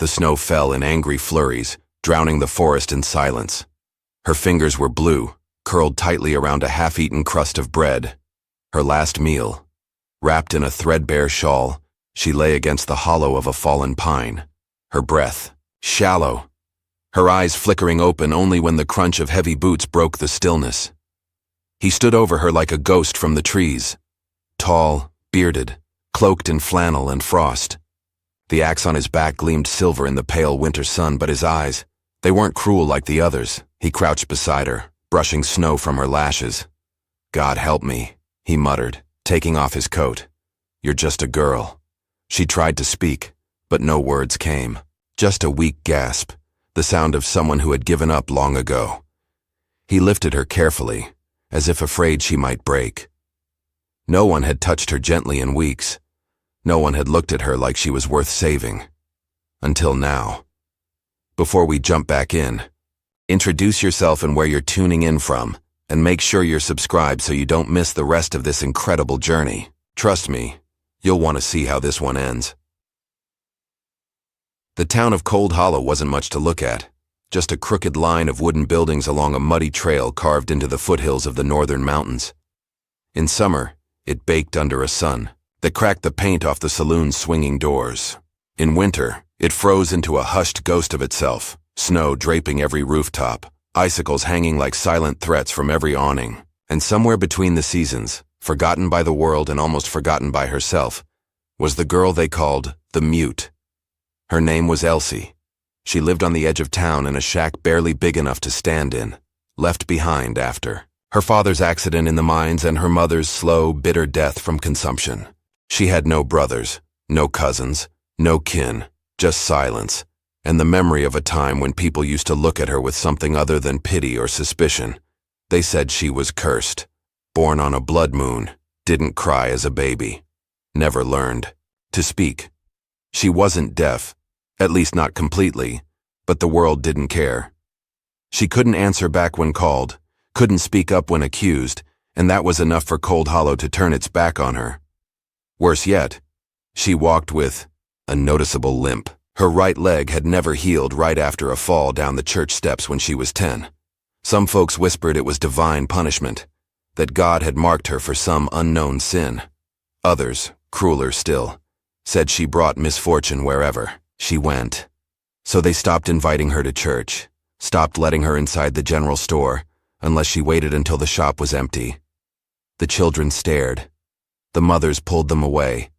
The snow fell in angry flurries, drowning the forest in silence. Her fingers were blue, curled tightly around a half-eaten crust of bread. Her last meal. Wrapped in a threadbare shawl, she lay against the hollow of a fallen pine. Her breath, shallow. Her eyes flickering open only when the crunch of heavy boots broke the stillness. He stood over her like a ghost from the trees. Tall, bearded, cloaked in flannel and frost. The axe on his back gleamed silver in the pale winter sun, but his eyes, they weren't cruel like the others. He crouched beside her, brushing snow from her lashes. "God help me," he muttered, taking off his coat. "You're just a girl." She tried to speak, but no words came. Just a weak gasp, the sound of someone who had given up long ago. He lifted her carefully, as if afraid she might break. No one had touched her gently in weeks. No one had looked at her like she was worth saving. Until now. Before we jump back in, introduce yourself and where you're tuning in from, and make sure you're subscribed so you don't miss the rest of this incredible journey. Trust me, you'll want to see how this one ends. The town of Cold Hollow wasn't much to look at, just a crooked line of wooden buildings along a muddy trail carved into the foothills of the northern mountains. In summer, it baked under a sun that cracked the paint off the saloon's swinging doors. In winter, it froze into a hushed ghost of itself, snow draping every rooftop, icicles hanging like silent threats from every awning. And somewhere between the seasons, forgotten by the world and almost forgotten by herself, was the girl they called the Mute. Her name was Elsie. She lived on the edge of town in a shack barely big enough to stand in, left behind after her father's accident in the mines and her mother's slow, bitter death from consumption. She had no brothers, no cousins, no kin, just silence, and the memory of a time when people used to look at her with something other than pity or suspicion. They said she was cursed, born on a blood moon, didn't cry as a baby, never learned to speak. She wasn't deaf, at least not completely, but the world didn't care. She couldn't answer back when called, couldn't speak up when accused, and that was enough for Cold Hollow to turn its back on her. Worse yet, she walked with a noticeable limp. Her right leg had never healed right after a fall down the church steps when she was 10. Some folks whispered it was divine punishment, that God had marked her for some unknown sin. Others, crueler still, said she brought misfortune wherever she went. So they stopped inviting her to church, stopped letting her inside the general store, unless she waited until the shop was empty. The children stared. The mothers pulled them away.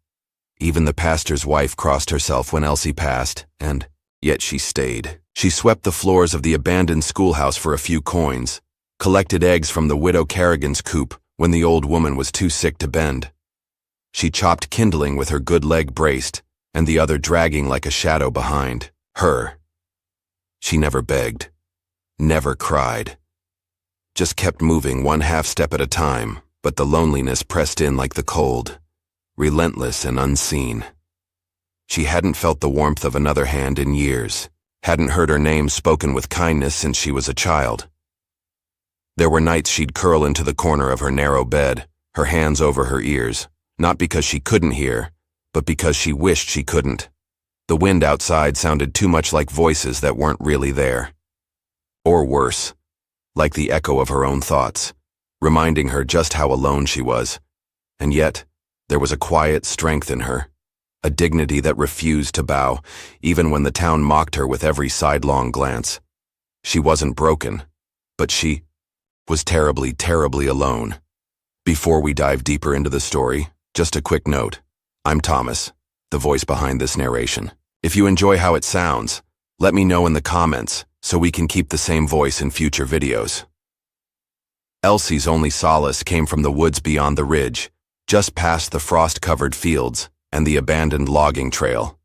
Even the pastor's wife crossed herself when Elsie passed, and yet she stayed. She swept the floors of the abandoned schoolhouse for a few coins, collected eggs from the widow Carrigan's coop when the old woman was too sick to bend. She chopped kindling with her good leg braced, and the other dragging like a shadow behind her. She never begged, never cried, just kept moving one half step at a time, but the loneliness pressed in like the cold, relentless and unseen. She hadn't felt the warmth of another hand in years, hadn't heard her name spoken with kindness since she was a child. There were nights she'd curl into the corner of her narrow bed, her hands over her ears, not because she couldn't hear, but because she wished she couldn't. The wind outside sounded too much like voices that weren't really there. Or worse, like the echo of her own thoughts, reminding her just how alone she was. And yet, there was a quiet strength in her, a dignity that refused to bow, even when the town mocked her with every sidelong glance. She wasn't broken, but she was terribly, terribly alone. Before we dive deeper into the story, just a quick note. I'm Thomas, the voice behind this narration. If you enjoy how it sounds, let me know in the comments so we can keep the same voice in future videos. Elsie's only solace came from the woods beyond the ridge, just past the frost-covered fields and the abandoned logging trail.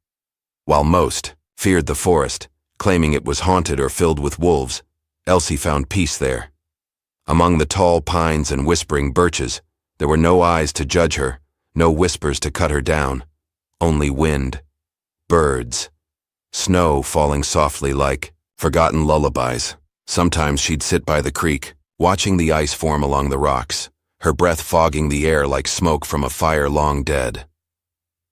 While most feared the forest, claiming it was haunted or filled with wolves, Elsie found peace there. Among the tall pines and whispering birches, there were no eyes to judge her, no whispers to cut her down, only wind, birds, snow falling softly like forgotten lullabies. Sometimes she'd sit by the creek, watching the ice form along the rocks, her breath fogging the air like smoke from a fire long dead.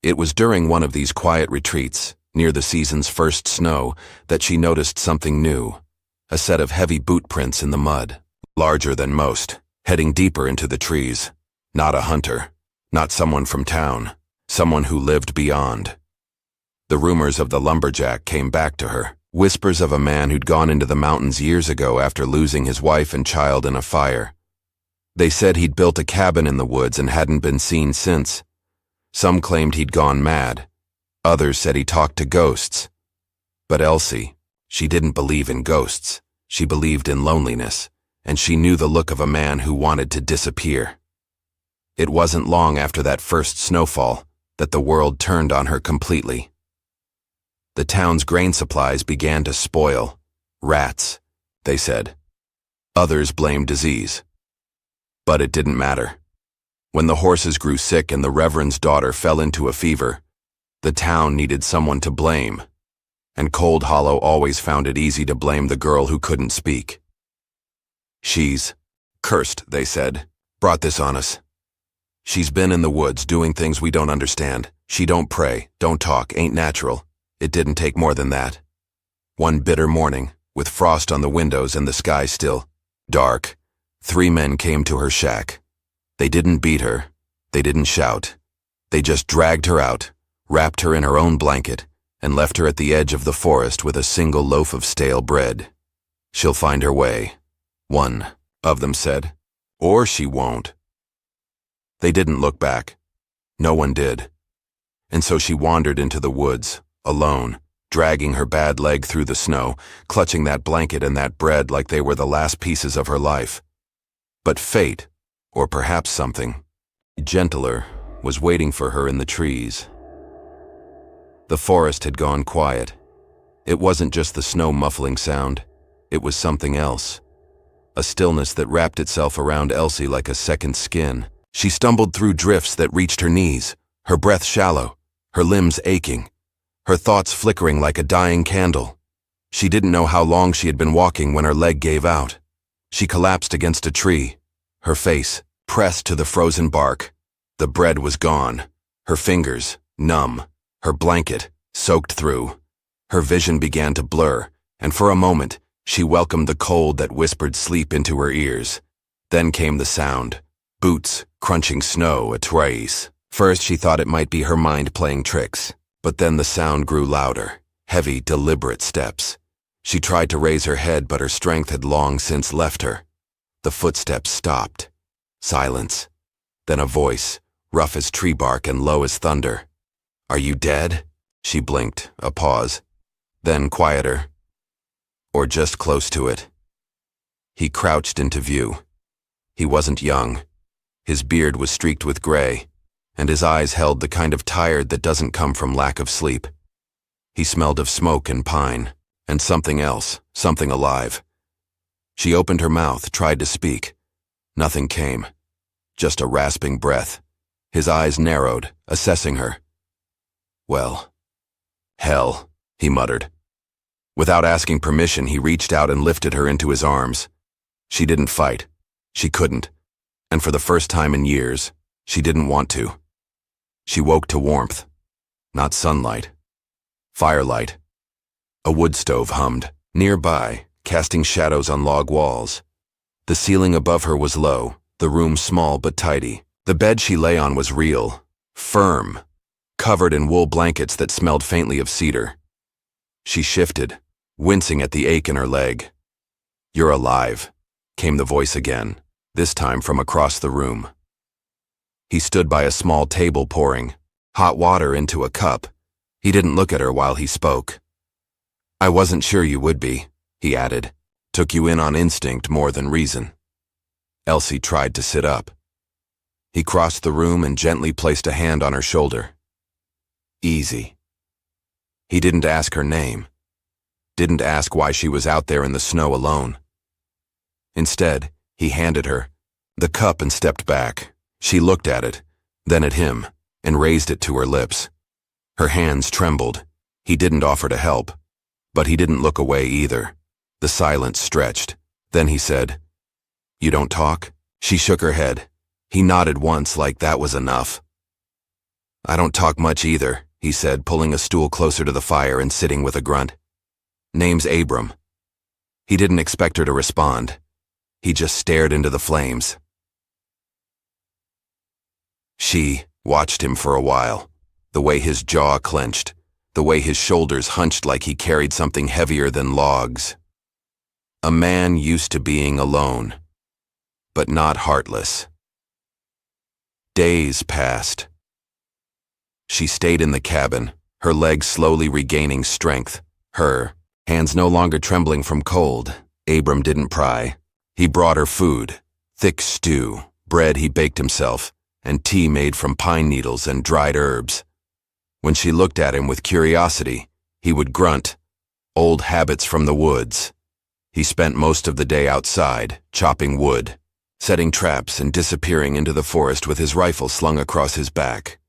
It was during one of these quiet retreats, near the season's first snow, that she noticed something new. A set of heavy boot prints in the mud, larger than most, heading deeper into the trees. Not a hunter, not someone from town, someone who lived beyond. The rumors of the lumberjack came back to her, whispers of a man who'd gone into the mountains years ago after losing his wife and child in a fire. They said he'd built a cabin in the woods and hadn't been seen since. Some claimed he'd gone mad. Others said he talked to ghosts. But Elsie, she didn't believe in ghosts. She believed in loneliness, and she knew the look of a man who wanted to disappear. It wasn't long after that first snowfall that the world turned on her completely. The town's grain supplies began to spoil. Rats, they said. Others blamed disease. But it didn't matter. When the horses grew sick and the Reverend's daughter fell into a fever, the town needed someone to blame, and Cold Hollow always found it easy to blame the girl who couldn't speak. She's cursed, they said, brought this on us. She's been in the woods doing things we don't understand. She don't pray, don't talk, ain't natural. It didn't take more than that. One bitter morning, with frost on the windows and the sky still dark, 3 men came to her shack. They didn't beat her. They didn't shout. They just dragged her out, wrapped her in her own blanket, and left her at the edge of the forest with a single loaf of stale bread. She'll find her way, one of them said, or she won't. They didn't look back. No one did. And so she wandered into the woods, alone, dragging her bad leg through the snow, clutching that blanket and that bread like they were the last pieces of her life. But fate, or perhaps something gentler, was waiting for her in the trees. The forest had gone quiet. It wasn't just the snow muffling sound. It was something else. A stillness that wrapped itself around Elsie like a second skin. She stumbled through drifts that reached her knees, her breath shallow, her limbs aching, her thoughts flickering like a dying candle. She didn't know how long she had been walking when her leg gave out. She collapsed against a tree, her face pressed to the frozen bark. The bread was gone, her fingers numb, her blanket soaked through. Her vision began to blur, and for a moment, she welcomed the cold that whispered sleep into her ears. Then came the sound. Boots crunching snow a trace. First she thought it might be her mind playing tricks, but then the sound grew louder, heavy, deliberate steps. She tried to raise her head, but her strength had long since left her. The footsteps stopped. Silence. Then a voice, rough as tree bark and low as thunder. "Are you dead?" She blinked, a pause. Then quieter. Or just close to it. He crouched into view. He wasn't young. His beard was streaked with gray, and his eyes held the kind of tired that doesn't come from lack of sleep. He smelled of smoke and pine, and something else, something alive. She opened her mouth, tried to speak. Nothing came. Just a rasping breath. His eyes narrowed, assessing her. "Well, hell," he muttered. Without asking permission, he reached out and lifted her into his arms. She didn't fight. She couldn't. And for the first time in years, she didn't want to. She woke to warmth. Not sunlight. Firelight. A wood stove hummed, nearby, casting shadows on log walls. The ceiling above her was low, the room small but tidy. The bed she lay on was real, firm, covered in wool blankets that smelled faintly of cedar. She shifted, wincing at the ache in her leg. "You're alive," came the voice again, this time from across the room. He stood by a small table pouring hot water into a cup. He didn't look at her while he spoke. "I wasn't sure you would be," he added. "Took you in on instinct more than reason." Elsie tried to sit up. He crossed the room and gently placed a hand on her shoulder. "Easy." He didn't ask her name. Didn't ask why she was out there in the snow alone. Instead, he handed her the cup and stepped back. She looked at it, then at him, and raised it to her lips. Her hands trembled. He didn't offer to help, but he didn't look away either. The silence stretched. Then he said, "You don't talk?" She shook her head. He nodded once like that was enough. "I don't talk much either," he said, pulling a stool closer to the fire and sitting with a grunt. Name's Abram. He didn't expect her to respond. He just stared into the flames. She watched him for a while, the way his jaw clenched, the way his shoulders hunched like he carried something heavier than logs. A man used to being alone, but not heartless. Days passed. She stayed in the cabin, her legs slowly regaining strength, her hands no longer trembling from cold. Abram didn't pry. He brought her food, thick stew, bread he baked himself, and tea made from pine needles and dried herbs. When she looked at him with curiosity, he would grunt, old habits from the woods. He spent most of the day outside, chopping wood, setting traps and disappearing into the forest with his rifle slung across his back.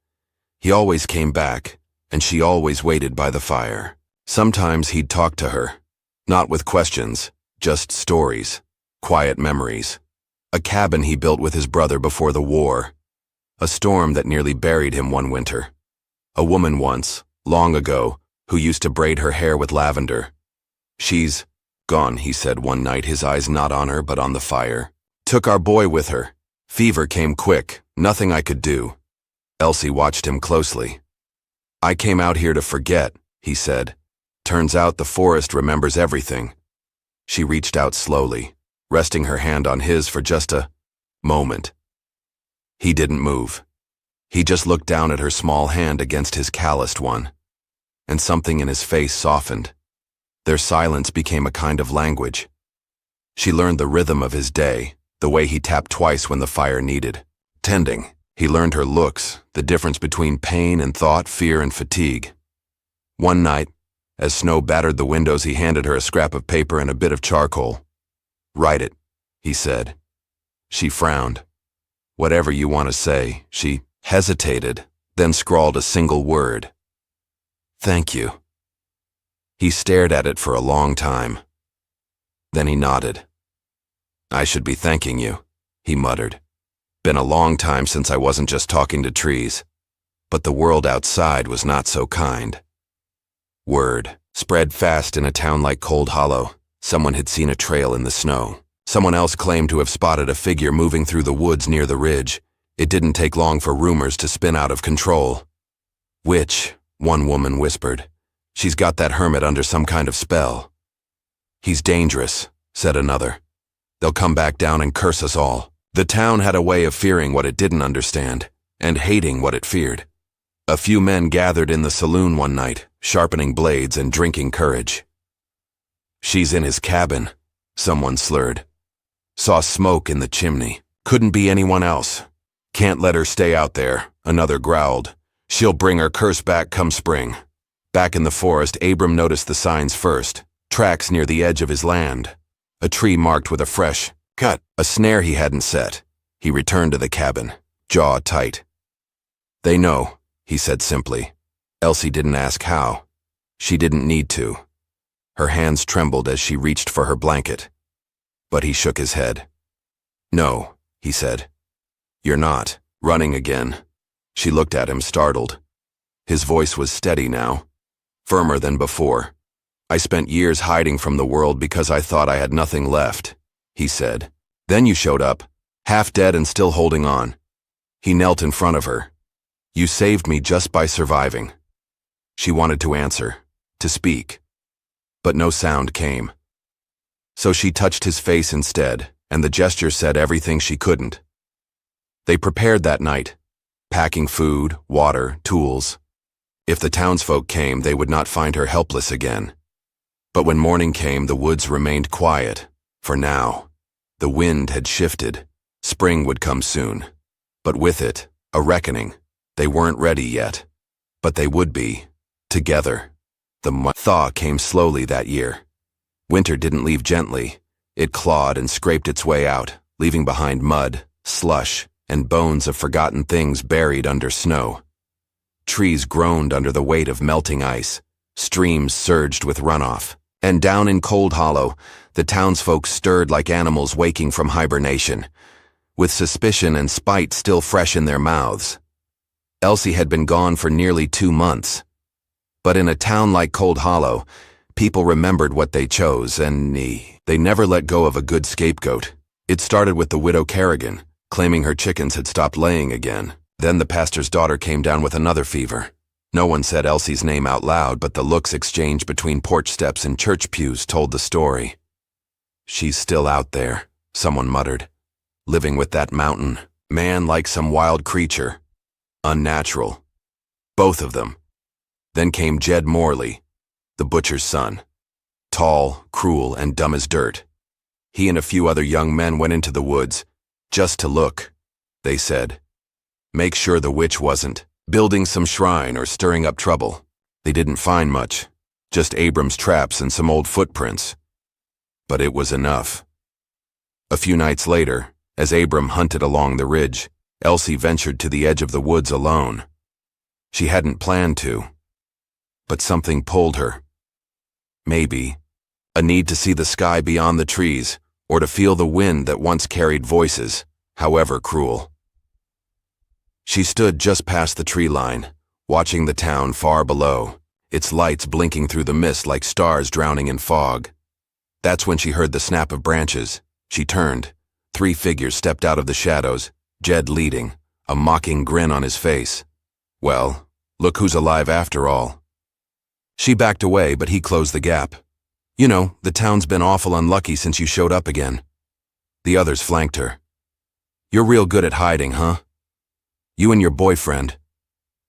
He always came back, and she always waited by the fire. Sometimes he'd talk to her, not with questions, just stories, quiet memories. A cabin he built with his brother before the war. A storm that nearly buried him one winter. A woman once, long ago, who used to braid her hair with lavender. She's gone, he said one night, his eyes not on her but on the fire. Took our boy with her. Fever came quick, nothing I could do. Elsie watched him closely. I came out here to forget, he said. Turns out the forest remembers everything. She reached out slowly, resting her hand on his for just a moment. He didn't move. He just looked down at her small hand against his calloused one. And something in his face softened. Their silence became a kind of language. She learned the rhythm of his day, the way he tapped twice when the fire needed tending. He learned her looks, the difference between pain and thought, fear and fatigue. One night, as snow battered the windows, he handed her a scrap of paper and a bit of charcoal. Write it, he said. She frowned. Whatever you want to say, she hesitated, then scrawled a single word. Thank you. He stared at it for a long time. Then he nodded. I should be thanking you, he muttered. Been a long time since I wasn't just talking to trees. But the world outside was not so kind. Word spread fast in a town like Cold Hollow. Someone had seen a trail in the snow. Someone else claimed to have spotted a figure moving through the woods near the ridge. It didn't take long for rumors to spin out of control. Witch, one woman whispered. She's got that hermit under some kind of spell. He's dangerous, said another. They'll come back down and curse us all. The town had a way of fearing what it didn't understand, and hating what it feared. A few men gathered in the saloon one night, sharpening blades and drinking courage. She's in his cabin, someone slurred. Saw smoke in the chimney. Couldn't be anyone else. Can't let her stay out there, another growled. She'll bring her curse back come spring. Back in the forest, Abram noticed the signs first, tracks near the edge of his land. A tree marked with a fresh cut, a snare he hadn't set. He returned to the cabin, jaw tight. They know, he said simply. Elsie didn't ask how. She didn't need to. Her hands trembled as she reached for her blanket. But he shook his head. No, he said. You're not running again. She looked at him, startled. His voice was steady now, firmer than before. I spent years hiding from the world because I thought I had nothing left, he said. Then you showed up, half dead and still holding on. He knelt in front of her. You saved me just by surviving. She wanted to answer, to speak, but no sound came. So she touched his face instead, and the gesture said everything she couldn't. They prepared that night, packing food, water, tools. If the townsfolk came, they would not find her helpless again. But when morning came, the woods remained quiet, for now. The wind had shifted. Spring would come soon. But with it, a reckoning. They weren't ready yet. But they would be, together. The thaw came slowly that year. Winter didn't leave gently. It clawed and scraped its way out, leaving behind mud, slush, and bones of forgotten things buried under snow. Trees groaned under the weight of melting ice. Streams surged with runoff. And down in Cold Hollow, the townsfolk stirred like animals waking from hibernation, with suspicion and spite still fresh in their mouths. Elsie had been gone for nearly 2 months, But in a town like Cold Hollow, people remembered what they chose, and they never let go of a good scapegoat. It started with the widow Kerrigan, claiming her chickens had stopped laying again. Then the pastor's daughter came down with another fever. No one said Elsie's name out loud, but the looks exchanged between porch steps and church pews told the story. "She's still out there," someone muttered, "living with that mountain man like some wild creature. Unnatural." Both of them. Then came Jed Morley, the butcher's son. Tall, cruel, and dumb as dirt. He and a few other young men went into the woods, just to look, they said. Make sure the witch wasn't building some shrine or stirring up trouble. They didn't find much, just Abram's traps and some old footprints. But it was enough. A few nights later, as Abram hunted along the ridge, Elsie ventured to the edge of the woods alone. She hadn't planned to, but something pulled her. Maybe a need to see the sky beyond the trees, or to feel the wind that once carried voices, however cruel. She stood just past the tree line, watching the town far below, its lights blinking through the mist like stars drowning in fog. That's when she heard the snap of branches. She turned. 3 figures stepped out of the shadows, Jed leading, a mocking grin on his face. Well, look who's alive after all. She backed away, but he closed the gap. "You know, the town's been awful unlucky since you showed up again." The others flanked her. "You're real good at hiding, huh? You and your boyfriend.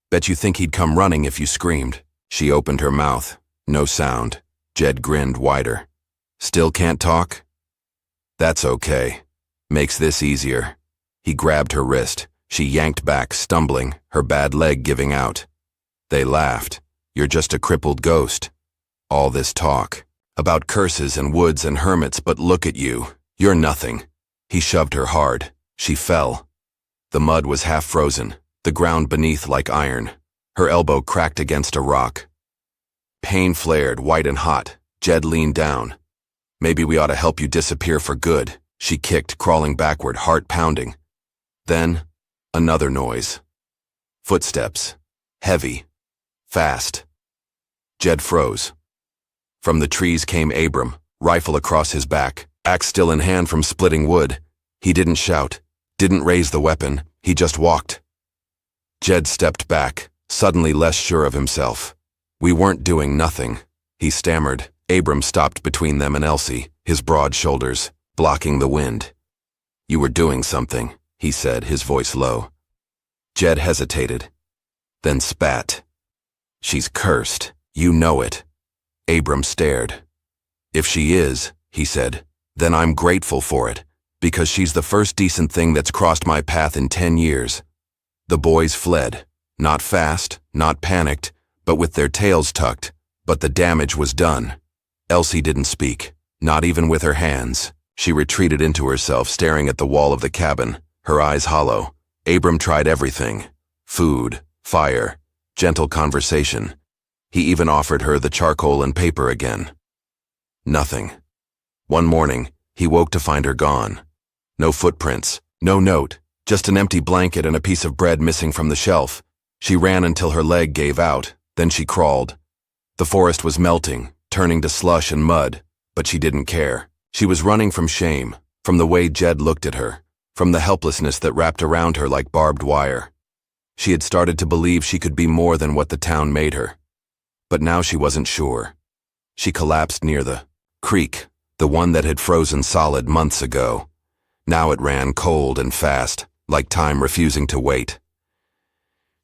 Bet you think he'd come running if you screamed." She opened her mouth. No sound. Jed grinned wider. "Still can't talk? That's okay. Makes this easier." He grabbed her wrist. She yanked back, stumbling, her bad leg giving out. They laughed. "You're just a crippled ghost. All this talk about curses and woods and hermits, but look at you. You're nothing." He shoved her hard. She fell. The mud was half frozen, the ground beneath like iron. Her elbow cracked against a rock. Pain flared, white and hot. Jed leaned down. "Maybe we ought to help you disappear for good." She kicked, crawling backward, heart pounding. Then, another noise. Footsteps. Heavy. Fast. Jed froze. From the trees came Abram, rifle across his back, axe still in hand from splitting wood. He didn't shout, didn't raise the weapon, he just walked. Jed stepped back, suddenly less sure of himself. "We weren't doing nothing," he stammered. Abram stopped between them and Elsie, his broad shoulders blocking the wind. "You were doing something," he said, his voice low. Jed hesitated, then spat. "She's cursed. You know it." Abram stared. "If she is," he said, "then I'm grateful for it, because she's the first decent thing that's crossed my path in 10 years. The boys fled, not fast, not panicked, but with their tails tucked, but the damage was done. Elsie didn't speak, not even with her hands. She retreated into herself, staring at the wall of the cabin, her eyes hollow. Abram tried everything: food, fire, gentle conversation. He even offered her the charcoal and paper again. Nothing. One morning, he woke to find her gone. No footprints, no note, just an empty blanket and a piece of bread missing from the shelf. She ran until her leg gave out, then she crawled. The forest was melting, turning to slush and mud, but she didn't care. She was running from shame, from the way Jed looked at her, from the helplessness that wrapped around her like barbed wire. She had started to believe she could be more than what the town made her. But now she wasn't sure. She collapsed near the creek, the one that had frozen solid months ago. Now it ran cold and fast, like time refusing to wait.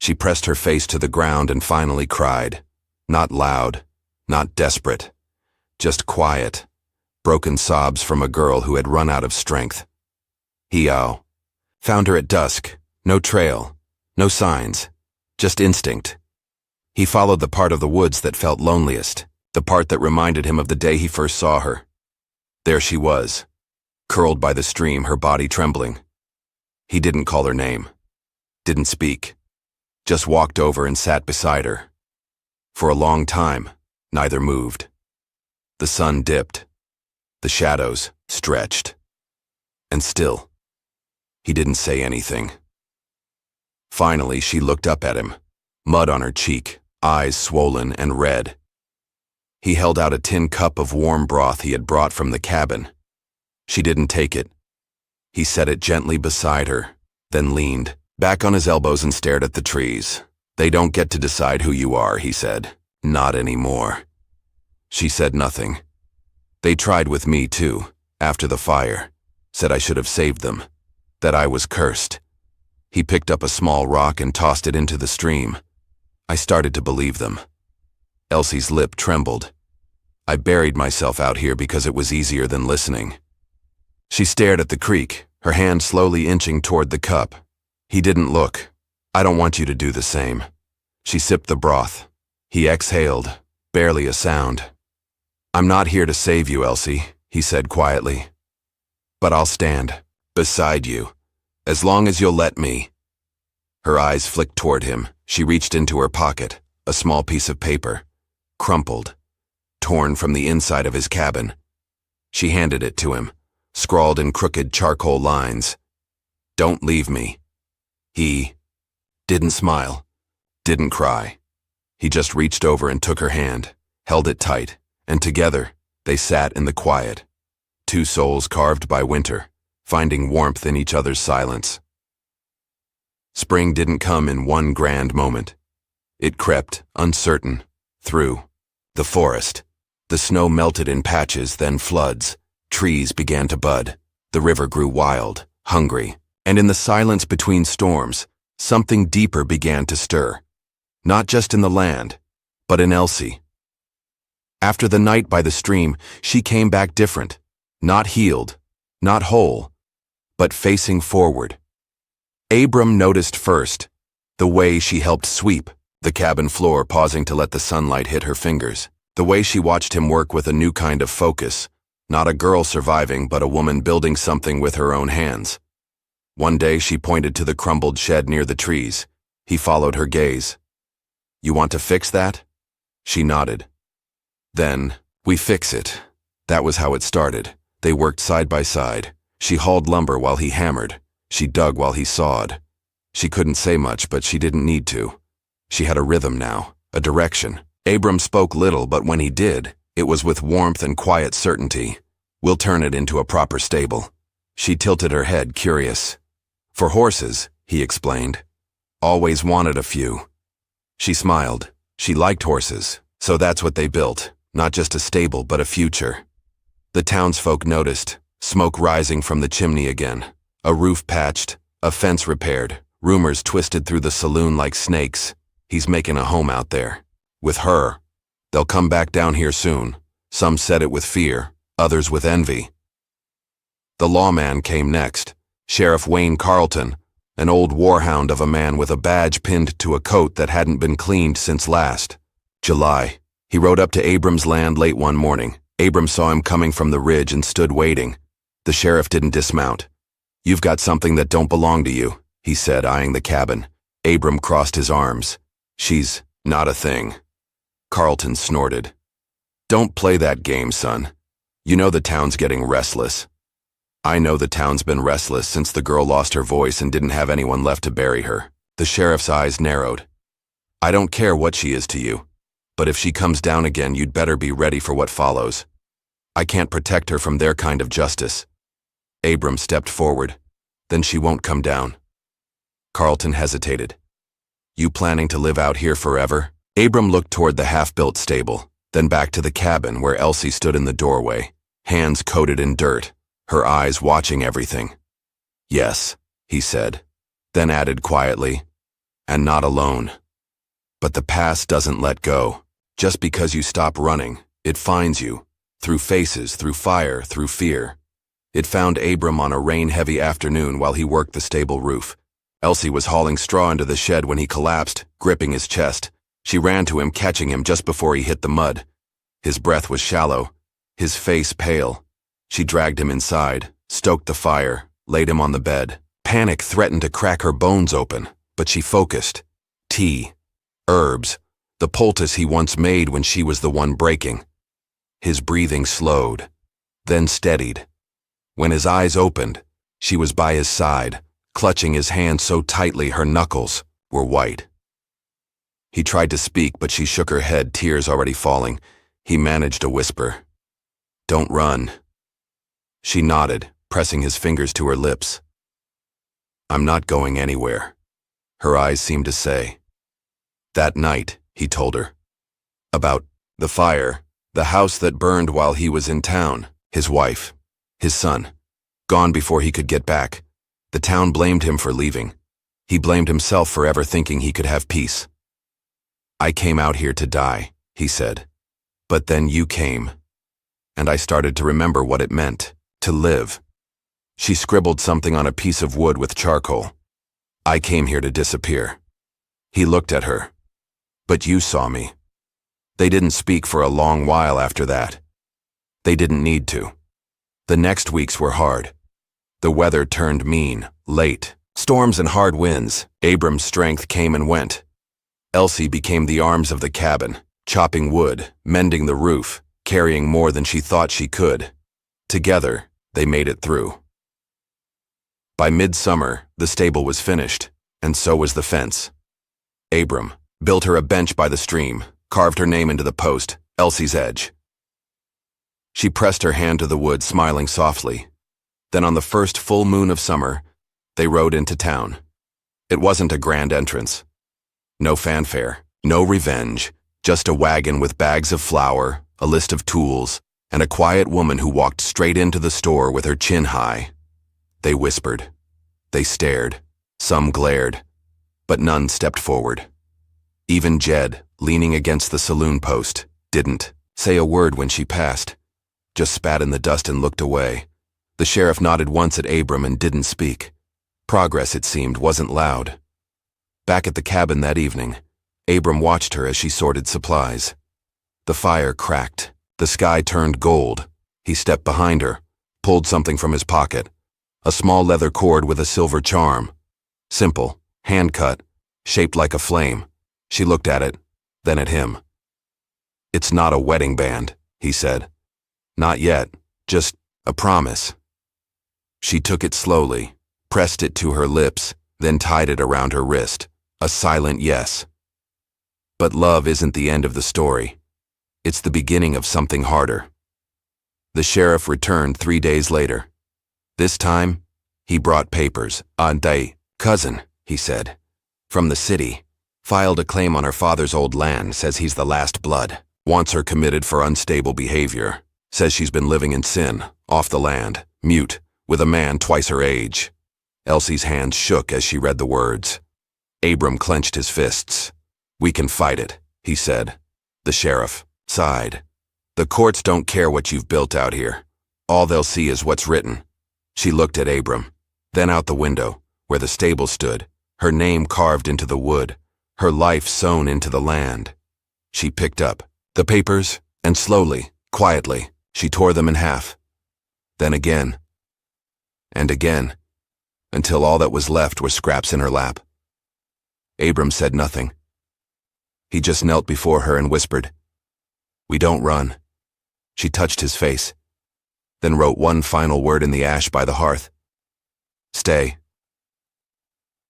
She pressed her face to the ground and finally cried. Not loud, not desperate, just quiet, broken sobs from a girl who had run out of strength. He-ow. Found her at dusk. No trail, no signs, just instinct. He followed the part of the woods that felt loneliest, the part that reminded him of the day he first saw her. There she was, curled by the stream, her body trembling. He didn't call her name, didn't speak, just walked over and sat beside her. For a long time, neither moved. The sun dipped. The shadows stretched. And still, he didn't say anything. Finally, she looked up at him, mud on her cheek, eyes swollen and red. He held out a tin cup of warm broth he had brought from the cabin. She didn't take it. He set it gently beside her, then leaned back on his elbows and stared at the trees. "They don't get to decide who you are," he said. "Not anymore." She said nothing. "They tried with me too, after the fire. Said I should have saved them. That I was cursed." He picked up a small rock and tossed it into the stream. I started to believe them. Elsie's lip trembled. I buried myself out here because it was easier than listening. She stared at the creek, her hand slowly inching toward the cup. He didn't look. "I don't want you to do the same." She sipped the broth. He exhaled, barely a sound. "I'm not here to save you, Elsie," he said quietly. "But I'll stand beside you, as long as you'll let me." Her eyes flicked toward him. She reached into her pocket, a small piece of paper, crumpled, torn from the inside of his cabin. She handed it to him, scrawled in crooked charcoal lines. "Don't leave me." He didn't smile, didn't cry. He just reached over and took her hand, held it tight, and together they sat in the quiet, two souls carved by winter, finding warmth in each other's silence. Spring didn't come in one grand moment. It crept, uncertain, through the forest. The snow melted in patches, then floods. Trees began to bud. The river grew wild, hungry, and in the silence between storms, something deeper began to stir. Not just in the land, but in Elsie. After the night by the stream, she came back different, not healed, not whole, but facing forward. Abram noticed first the way she helped sweep the cabin floor, pausing to let the sunlight hit her fingers. The way she watched him work with a new kind of focus, not a girl surviving, but a woman building something with her own hands. One day she pointed to the crumbled shed near the trees. He followed her gaze. "You want to fix that?" She nodded. "Then, we fix it." That was how it started. They worked side by side. She hauled lumber while he hammered. She dug while he sawed. She couldn't say much, but she didn't need to. She had a rhythm now, a direction. Abram spoke little, but when he did, it was with warmth and quiet certainty. "We'll turn it into a proper stable." She tilted her head, curious. "For horses," he explained. "Always wanted a few." She smiled. She liked horses, so that's what they built. Not just a stable, but a future. The townsfolk noticed, smoke rising from the chimney again. A roof patched, a fence repaired, rumors twisted through the saloon like snakes. He's making a home out there. With her. They'll come back down here soon. Some said it with fear, others with envy. The lawman came next. Sheriff Wayne Carlton, an old warhound of a man with a badge pinned to a coat that hadn't been cleaned since last July. He rode up to Abram's land late one morning. Abram saw him coming from the ridge and stood waiting. The sheriff didn't dismount. "You've got something that don't belong to you," he said, eyeing the cabin. Abram crossed his arms. "She's not a thing." Carlton snorted. "Don't play that game, son. You know the town's getting restless." "I know the town's been restless since the girl lost her voice and didn't have anyone left to bury her." The sheriff's eyes narrowed. "I don't care what she is to you, but if she comes down again, you'd better be ready for what follows. I can't protect her from their kind of justice." Abram stepped forward. "Then she won't come down." Carlton hesitated. "You planning to live out here forever?" Abram looked toward the half-built stable, then back to the cabin where Elsie stood in the doorway, hands coated in dirt, her eyes watching everything. "Yes," he said, then added quietly, "and not alone. But the past doesn't let go. Just because you stop running, it finds you, through faces, through fire, through fear." It found Abram on a rain-heavy afternoon while he worked the stable roof. Elsie was hauling straw into the shed when he collapsed, gripping his chest. She ran to him, catching him just before he hit the mud. His breath was shallow, his face pale. She dragged him inside, stoked the fire, laid him on the bed. Panic threatened to crack her bones open, but she focused. Tea, herbs, the poultice he once made when she was the one breaking. His breathing slowed, then steadied. When his eyes opened, she was by his side, clutching his hand so tightly her knuckles were white. He tried to speak, but she shook her head, tears already falling. He managed a whisper. "Don't run." She nodded, pressing his fingers to her lips. "I'm not going anywhere," her eyes seemed to say. That night, he told her. About the fire, the house that burned while he was in town, his wife, his son, gone before he could get back. The town blamed him for leaving. He blamed himself for ever thinking he could have peace. "I came out here to die," he said. "But then you came. And I started to remember what it meant, to live." She scribbled something on a piece of wood with charcoal. "I came here to disappear." He looked at her. "But you saw me." They didn't speak for a long while after that. They didn't need to. The next weeks were hard. The weather turned mean, late. Storms and hard winds. Abram's strength came and went. Elsie became the arms of the cabin, chopping wood, mending the roof, carrying more than she thought she could. Together, they made it through. By midsummer, the stable was finished, and so was the fence. Abram built her a bench by the stream, carved her name into the post, Elsie's Edge. She pressed her hand to the wood, smiling softly. Then on the first full moon of summer, they rode into town. It wasn't a grand entrance. No fanfare, no revenge, just a wagon with bags of flour, a list of tools, and a quiet woman who walked straight into the store with her chin high. They whispered. They stared. Some glared. But none stepped forward. Even Jed, leaning against the saloon post, didn't say a word when she passed, just spat in the dust and looked away. The sheriff nodded once at Abram and didn't speak. Progress, it seemed, wasn't loud. Back at the cabin that evening, Abram watched her as she sorted supplies. The fire cracked. The sky turned gold. He stepped behind her, pulled something from his pocket. A small leather cord with a silver charm. Simple, hand-cut, shaped like a flame. She looked at it, then at him. "It's not a wedding band," he said. "Not yet, just a promise." She took it slowly, pressed it to her lips, then tied it around her wrist. A silent yes. But love isn't the end of the story. It's the beginning of something harder. The sheriff returned 3 days later. This time, he brought papers. "They, cousin," he said, "from the city. Filed a claim on her father's old land, says he's the last blood. Wants her committed for unstable behavior. Says she's been living in sin, off the land, mute, with a man twice her age." Elsie's hands shook as she read the words. Abram clenched his fists. "We can fight it," he said. The sheriff sighed. "The courts don't care what you've built out here. All they'll see is what's written." She looked at Abram, then out the window, where the stable stood, her name carved into the wood, her life sewn into the land. She picked up the papers, and slowly, quietly, she tore them in half. Then again, and again, until all that was left were scraps in her lap. Abram said nothing. He just knelt before her and whispered, "We don't run." She touched his face, then wrote one final word in the ash by the hearth. "Stay."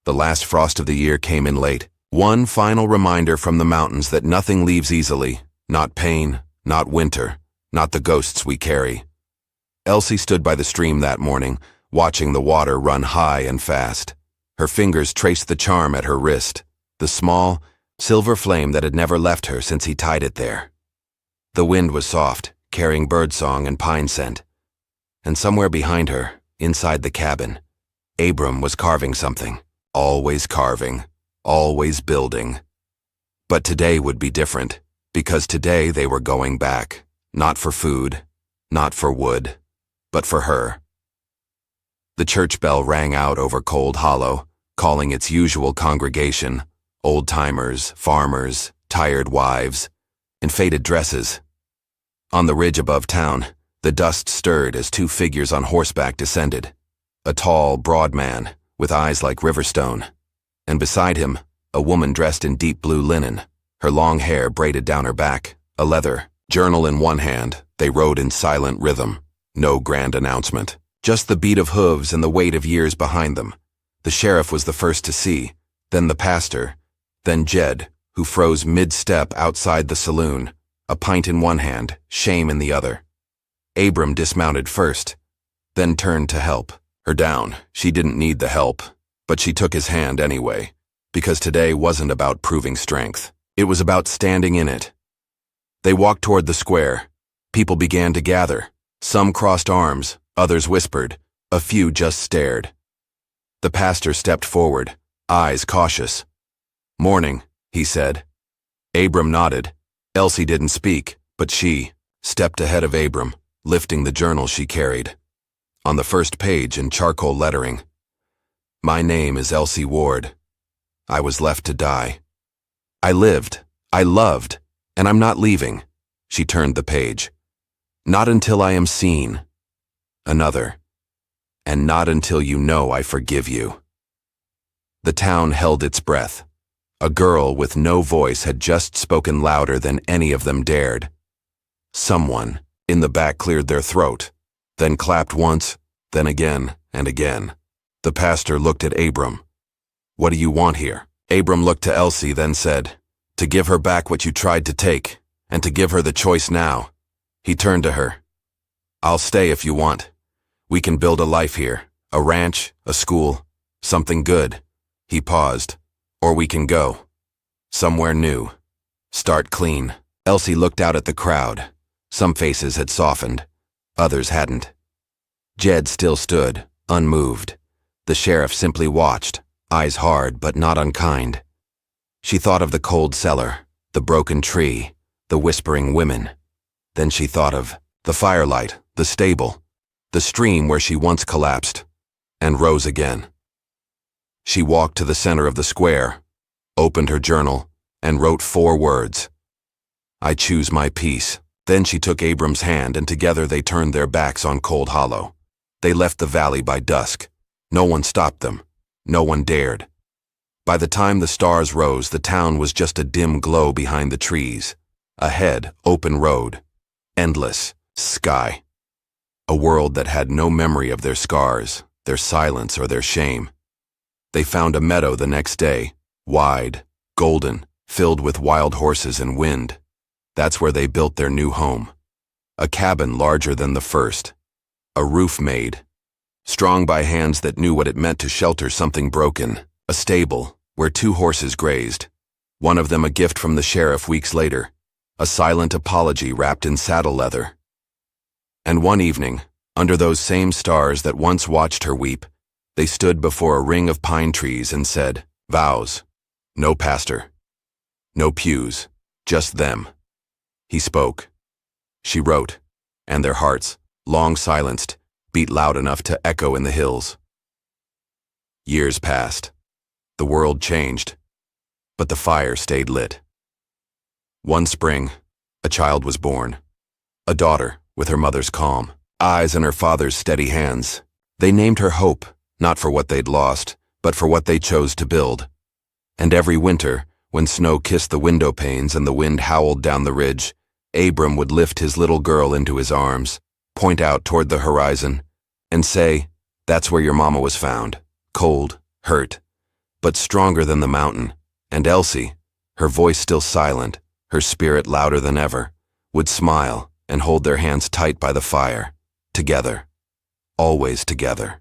The last frost of the year came in late. One final reminder from the mountains that nothing leaves easily, not pain, not winter, not the ghosts we carry. Elsie stood by the stream that morning, watching the water run high and fast. Her fingers traced the charm at her wrist, the small, silver flame that had never left her since he tied it there. The wind was soft, carrying birdsong and pine scent. And somewhere behind her, inside the cabin, Abram was carving something. Always carving, always building. But today would be different, because today they were going back, not for food, not for wood, but for her. The church bell rang out over Cold Hollow, calling its usual congregation, old-timers, farmers, tired wives, in faded dresses. On the ridge above town, the dust stirred as two figures on horseback descended. A tall, broad man, with eyes like riverstone, and beside him, a woman dressed in deep blue linen, her long hair braided down her back, a leather journal in one hand. They rode in silent rhythm, no grand announcement. Just the beat of hooves and the weight of years behind them. The sheriff was the first to see, then the pastor, then Jed, who froze mid-step outside the saloon, a pint in one hand, shame in the other. Abram dismounted first, then turned to help her down. She didn't need the help, but she took his hand anyway, because today wasn't about proving strength. It was about standing in it. They walked toward the square. People began to gather. Some crossed arms, others whispered, a few just stared. The pastor stepped forward, eyes cautious. "Morning," he said. Abram nodded. Elsie didn't speak, but she stepped ahead of Abram, lifting the journal she carried. On the first page in charcoal lettering, "My name is Elsie Ward. I was left to die. I lived, I loved, and I'm not leaving." She turned the page. "Not until I am seen." Another. "And not until you know I forgive you." The town held its breath. A girl with no voice had just spoken louder than any of them dared. Someone in the back cleared their throat, then clapped once, then again and again. The pastor looked at Abram. "What do you want here?" Abram looked to Elsie, then said, "To give her back what you tried to take, and to give her the choice now." He turned to her. "I'll stay if you want. We can build a life here, a ranch, a school, something good." He paused. "Or we can go. Somewhere new. Start clean." Elsie looked out at the crowd. Some faces had softened. Others hadn't. Jed still stood, unmoved. The sheriff simply watched, eyes hard but not unkind. She thought of the cold cellar, the broken tree, the whispering women. Then she thought of the firelight, the stable, the stream where she once collapsed, and rose again. She walked to the center of the square, opened her journal, and wrote 4 words. "I choose my peace." Then she took Abram's hand, and together they turned their backs on Cold Hollow. They left the valley by dusk. No one stopped them. No one dared. By the time the stars rose, the town was just a dim glow behind the trees. Ahead, open road. Endless sky. A world that had no memory of their scars, their silence, or their shame. They found a meadow the next day, wide, golden, filled with wild horses and wind. That's where they built their new home. A cabin larger than the first. A roof made, strong by hands that knew what it meant to shelter something broken. A stable, where 2 horses grazed. One of them a gift from the sheriff weeks later. A silent apology wrapped in saddle leather. And one evening, under those same stars that once watched her weep, they stood before a ring of pine trees and said, "Vows. No pastor. No pews. Just them." He spoke. She wrote, and their hearts, long silenced, beat loud enough to echo in the hills. Years passed. The world changed, but the fire stayed lit. One spring, a child was born. A daughter, with her mother's calm eyes and her father's steady hands. They named her Hope, not for what they'd lost, but for what they chose to build. And every winter, when snow kissed the window panes and the wind howled down the ridge, Abram would lift his little girl into his arms, point out toward the horizon, and say, "That's where your mama was found, cold, hurt, but stronger than the mountain." And Elsie, her voice still silent, her spirit louder than ever, would smile and hold their hands tight by the fire, together, always together.